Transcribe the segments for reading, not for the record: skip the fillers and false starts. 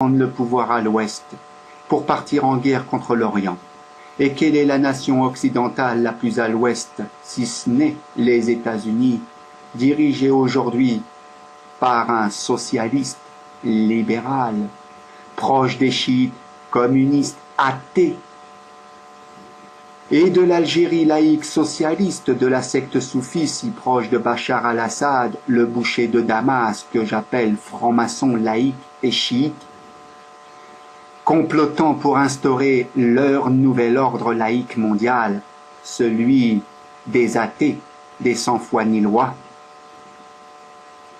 prendre le pouvoir à l'ouest pour partir en guerre contre l'Orient. Et quelle est la nation occidentale la plus à l'ouest, si ce n'est les États-Unis, dirigée aujourd'hui par un socialiste libéral, proche des chiites, communistes, athées, et de l'Algérie laïque socialiste de la secte soufie si proche de Bachar al-Assad, le boucher de Damas que j'appelle franc-maçon laïque et chiite, complotant pour instaurer leur nouvel ordre laïque mondial, celui des athées, des sans foi ni loi,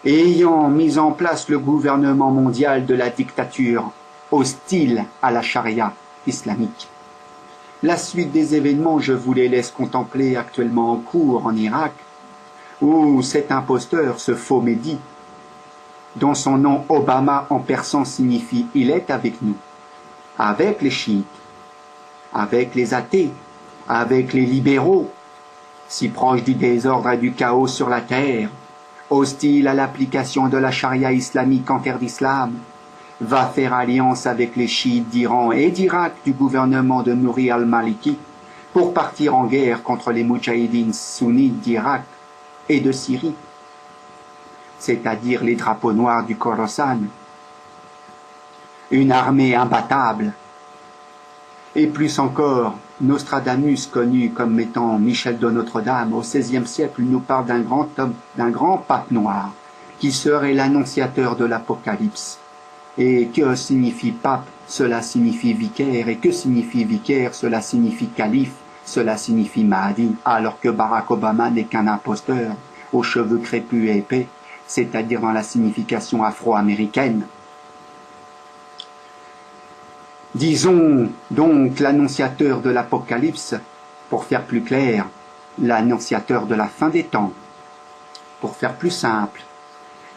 et ayant mis en place le gouvernement mondial de la dictature hostile à la charia islamique. La suite des événements, je vous les laisse contempler actuellement en cours en Irak, où cet imposteur, ce faux Mehdi, dont son nom Obama en persan signifie « il est avec nous », avec les chiites, avec les athées, avec les libéraux, si proches du désordre et du chaos sur la terre, hostile à l'application de la charia islamique en terre d'islam, va faire alliance avec les chiites d'Iran et d'Irak du gouvernement de Nouri al-Maliki pour partir en guerre contre les moudjahidines sunnites d'Irak et de Syrie, c'est-à-dire les drapeaux noirs du Khorasan, une armée imbattable, et plus encore, Nostradamus, connu comme étant Michel de Notre-Dame, au XVIe siècle, nous parle d'un grand homme, d'un grand pape noir, qui serait l'annonciateur de l'Apocalypse. Et que signifie pape? Cela signifie vicaire. Et que signifie vicaire? Cela signifie calife. Cela signifie Mahdi. Alors que Barack Obama n'est qu'un imposteur, aux cheveux crépus et épais, c'est-à-dire dans la signification afro-américaine. Disons donc l'annonciateur de l'Apocalypse, pour faire plus clair, l'annonciateur de la fin des temps, pour faire plus simple.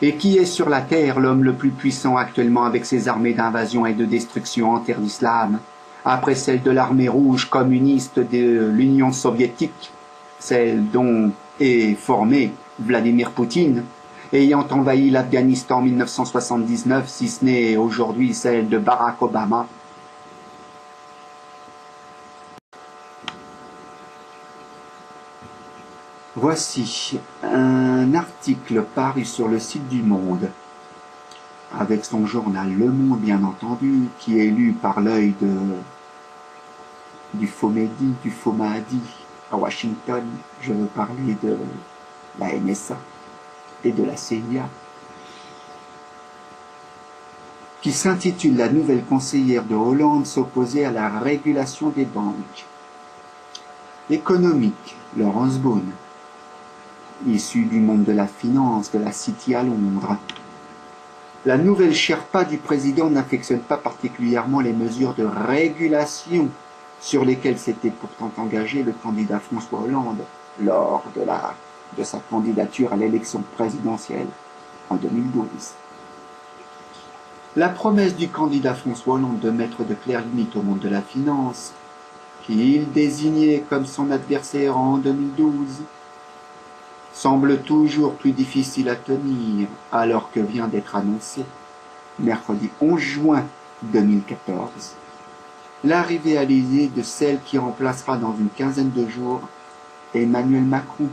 Et qui est sur la terre l'homme le plus puissant actuellement avec ses armées d'invasion et de destruction en terre d'islam, après celle de l'armée rouge communiste de l'Union soviétique, celle dont est formé Vladimir Poutine, ayant envahi l'Afghanistan en 1979, si ce n'est aujourd'hui celle de Barack Obama. Voici un article paru sur le site du Monde, avec son journal Le Monde bien entendu, qui est lu par l'œil du faux Mehdi, du faux Mahdi à Washington. Je veux parler de la NSA et de la CIA, qui s'intitule « La nouvelle conseillère de Hollande s'opposait à la régulation des banques ». Économique, Laurence Boone, issu du monde de la finance, de la City à Londres. La nouvelle Sherpa du président n'affectionne pas particulièrement les mesures de régulation sur lesquelles s'était pourtant engagé le candidat François Hollande lors de sa candidature à l'élection présidentielle en 2012. La promesse du candidat François Hollande de mettre de claires limites au monde de la finance, qu'il désignait comme son adversaire en 2012, semble toujours plus difficile à tenir alors que vient d'être annoncé, mercredi 11 juin 2014, l'arrivée à l'Élysée de celle qui remplacera dans une quinzaine de jours Emmanuel Macron,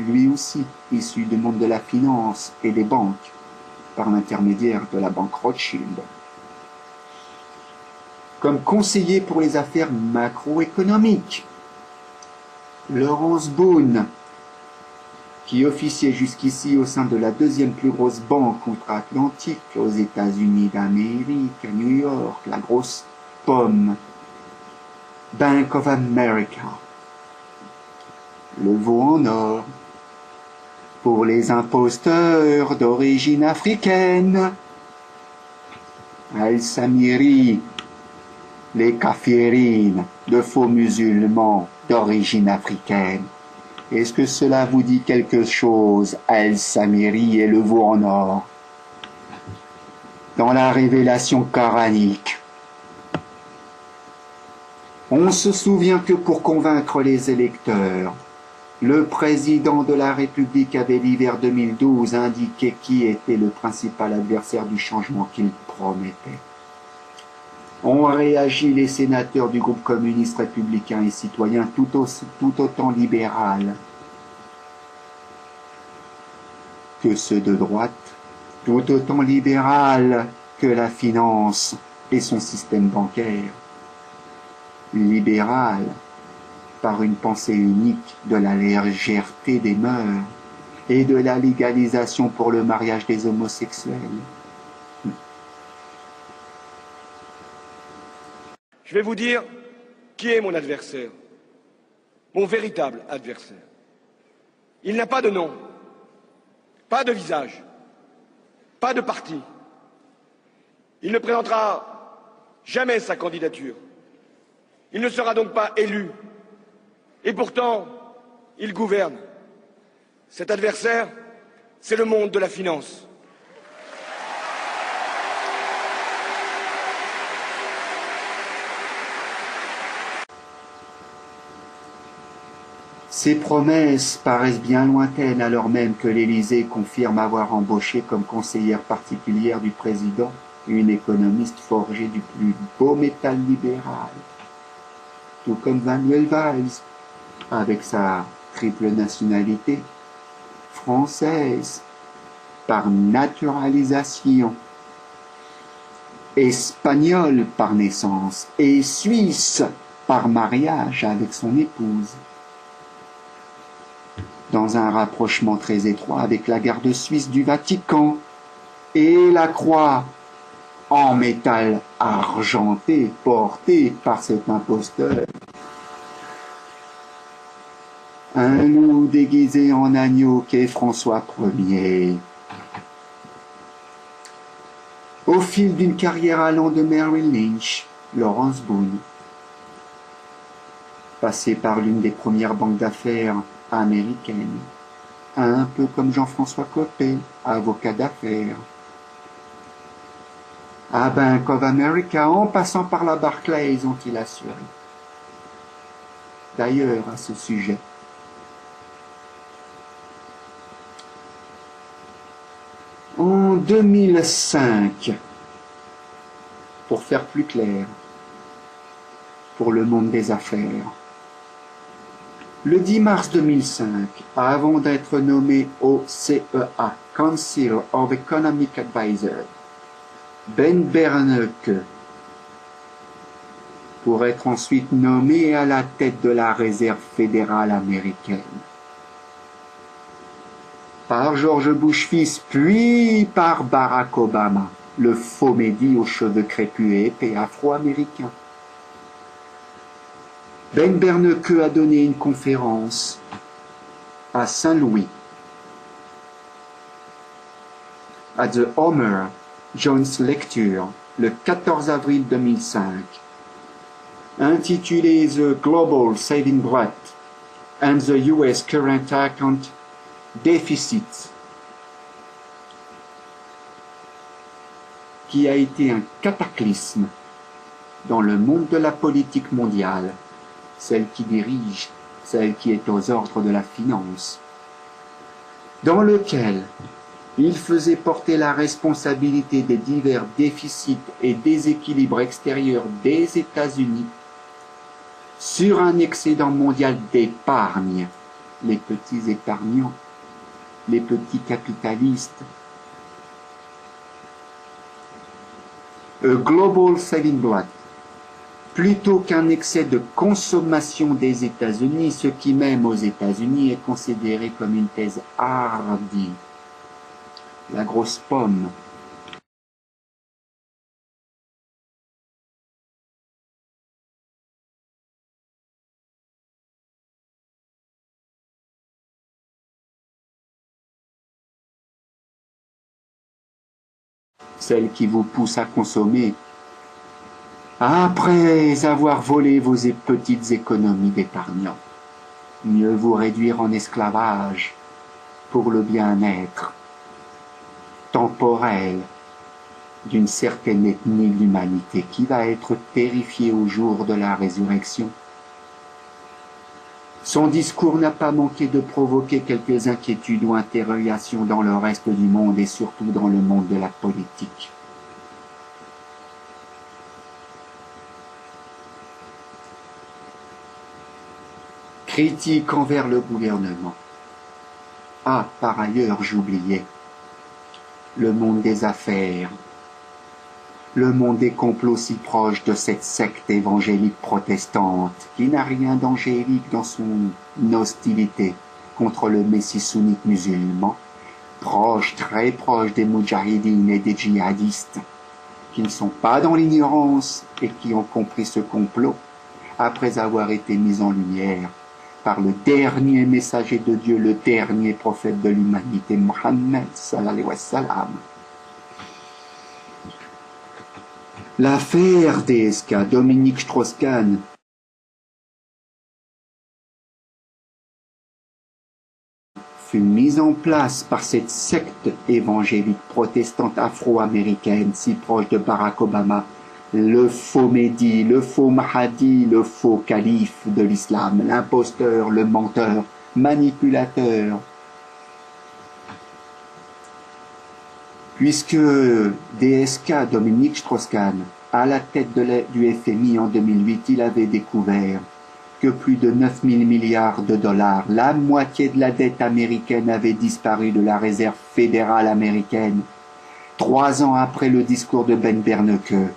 lui aussi issu du monde de la finance et des banques, par l'intermédiaire de la banque Rothschild. Comme conseiller pour les affaires macroéconomiques, Laurence Boone, qui officiait jusqu'ici au sein de la deuxième plus grosse banque outre-Atlantique aux États-Unis d'Amérique, à New York, la grosse pomme, Bank of America. Le veau en or pour les imposteurs d'origine africaine. Al-Samiri, les kafirines de faux musulmans d'origine africaine. Est-ce que cela vous dit quelque chose, Al-Samiri et le veau en or? Dans la révélation coranique, on se souvient que pour convaincre les électeurs, le président de la République avait l'hiver 2012 indiqué qui était le principal adversaire du changement qu'il promettait. Ont réagi les sénateurs du groupe communiste républicain et citoyen tout autant libéral que ceux de droite, tout autant libéral que la finance et son système bancaire. Libéral par une pensée unique de la légèreté des mœurs et de la légalisation pour le mariage des homosexuels. Je vais vous dire qui est mon adversaire, mon véritable adversaire. Il n'a pas de nom, pas de visage, pas de parti. Il ne présentera jamais sa candidature. Il ne sera donc pas élu. Et pourtant, il gouverne. Cet adversaire, c'est le monde de la finance. Ces promesses paraissent bien lointaines alors même que l'Élysée confirme avoir embauché comme conseillère particulière du président une économiste forgée du plus beau métal libéral, tout comme Manuel Valls, avec sa triple nationalité, française par naturalisation, espagnole par naissance et suisse par mariage avec son épouse. Dans un rapprochement très étroit avec la garde suisse du Vatican et la croix en métal argenté portée par cet imposteur. Un loup déguisé en agneau qu'est François Ier. Au fil d'une carrière allant de Merrill Lynch, Lawrence Boone, passé par l'une des premières banques d'affaires américaines, un peu comme Jean-François Copé, avocat d'affaires, à Bank of America, en passant par la Barclays, ont-ils assuré. D'ailleurs, à ce sujet, en 2005, pour faire plus clair, pour le monde des affaires, le 10 mars 2005, avant d'être nommé au CEA, Council of Economic Advisors, Ben Bernanke, pour être ensuite nommé à la tête de la Réserve fédérale américaine, par George Bush fils, puis par Barack Obama, le faux Mehdi aux cheveux crépus et épais afro-américain. Ben Bernanke a donné une conférence à Saint-Louis, à The Homer Jones Lecture, le 14 avril 2005, intitulée The Global Saving Rate and the US Current Account Deficit, qui a été un cataclysme dans le monde de la politique mondiale, celle qui dirige, celle qui est aux ordres de la finance, dans lequel il faisait porter la responsabilité des divers déficits et déséquilibres extérieurs des États-Unis sur un excédent mondial d'épargne, les petits épargnants, les petits capitalistes. A global saving rate, plutôt qu'un excès de consommation des États-Unis, ce qui même aux États-Unis est considéré comme une thèse hardie. La grosse pomme. Celle qui vous pousse à consommer après avoir volé vos petites économies d'épargnants. Mieux vous réduire en esclavage pour le bien-être temporel d'une certaine ethnie de l'humanité qui va être terrifiée au jour de la résurrection. Son discours n'a pas manqué de provoquer quelques inquiétudes ou interrogations dans le reste du monde et surtout dans le monde de la politique. critique envers le gouvernement. Ah, par ailleurs, j'oubliais, le monde des affaires, le monde des complots si proche de cette secte évangélique protestante qui n'a rien d'angélique dans son hostilité contre le messie sunnite musulman, proche, très proche des moudjahidines et des djihadistes, qui ne sont pas dans l'ignorance et qui ont compris ce complot après avoir été mis en lumière par le dernier messager de Dieu, le dernier prophète de l'humanité, Mohammed sallallahu alayhi wa sallam. L'affaire DSK, Dominique Strauss-Kahn, fut mise en place par cette secte évangélique protestante afro-américaine si proche de Barack Obama, le faux Mehdi, le faux Mahdi, le faux calife de l'islam, l'imposteur, le menteur, manipulateur. Puisque DSK, Dominique Strauss-Kahn, à la tête du FMI en 2008, il avait découvert que plus de 9 000 milliards de dollars, la moitié de la dette américaine avait disparu de la réserve fédérale américaine, 3 ans après le discours de Ben Bernanke.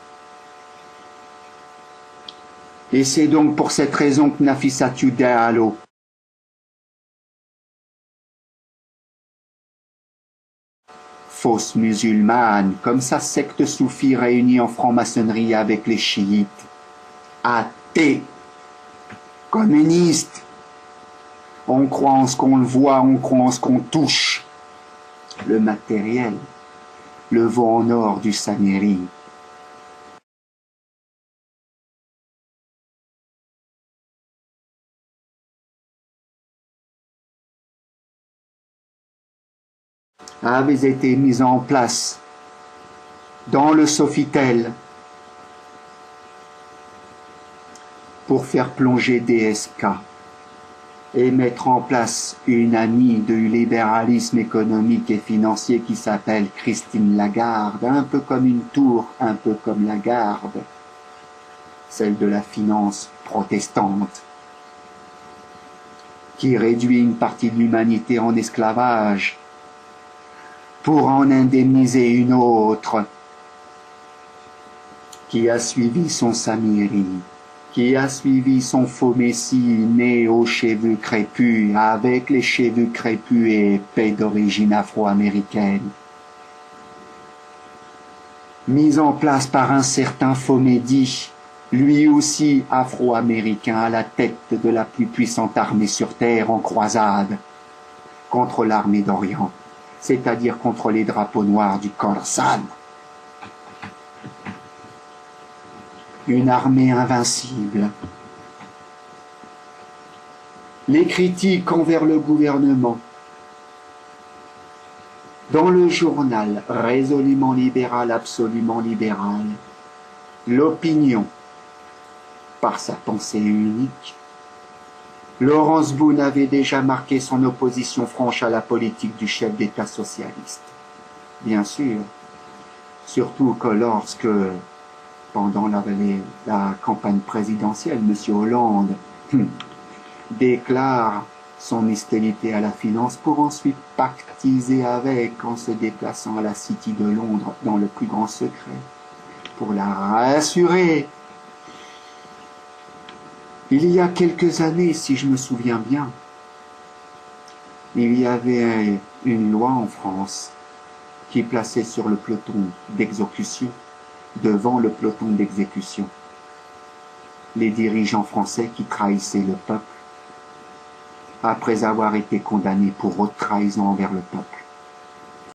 Et c'est donc pour cette raison que Nafissatou Diallo, fausse musulmane, comme sa secte soufie réunie en franc-maçonnerie avec les chiites, athée, communiste, on croit en ce qu'on le voit, on croit en ce qu'on touche, le matériel, le veau en or du Samiri. Avait été mise en place dans le Sofitel pour faire plonger DSK et mettre en place une amie du libéralisme économique et financier qui s'appelle Christine Lagarde, un peu comme une tour, un peu comme Lagarde, celle de la finance protestante, qui réduit une partie de l'humanité en esclavage pour en indemniser une autre, qui a suivi son Samiri, qui a suivi son faux messie né aux cheveux crépus, avec les cheveux crépus et épais d'origine afro-américaine, mise en place par un certain faux Mehdi, lui aussi afro-américain, à la tête de la plus puissante armée sur terre en croisade contre l'armée d'Orient, c'est-à-dire contre les drapeaux noirs du Khorasan. Une armée invincible. Les critiques envers le gouvernement. Dans le journal résolument libéral, absolument libéral, l'opinion, par sa pensée unique, Laurence Boone avait déjà marqué son opposition franche à la politique du chef d'État socialiste. Bien sûr, surtout que lorsque, pendant la campagne présidentielle, M. Hollande déclare son hostilité à la finance pour ensuite pactiser avec en se déplaçant à la City de Londres dans le plus grand secret, pour la rassurer. Il y a quelques années, si je me souviens bien, il y avait une loi en France qui plaçait sur le peloton d'exécution, devant le peloton d'exécution, les dirigeants français qui trahissaient le peuple après avoir été condamnés pour haute trahison envers le peuple.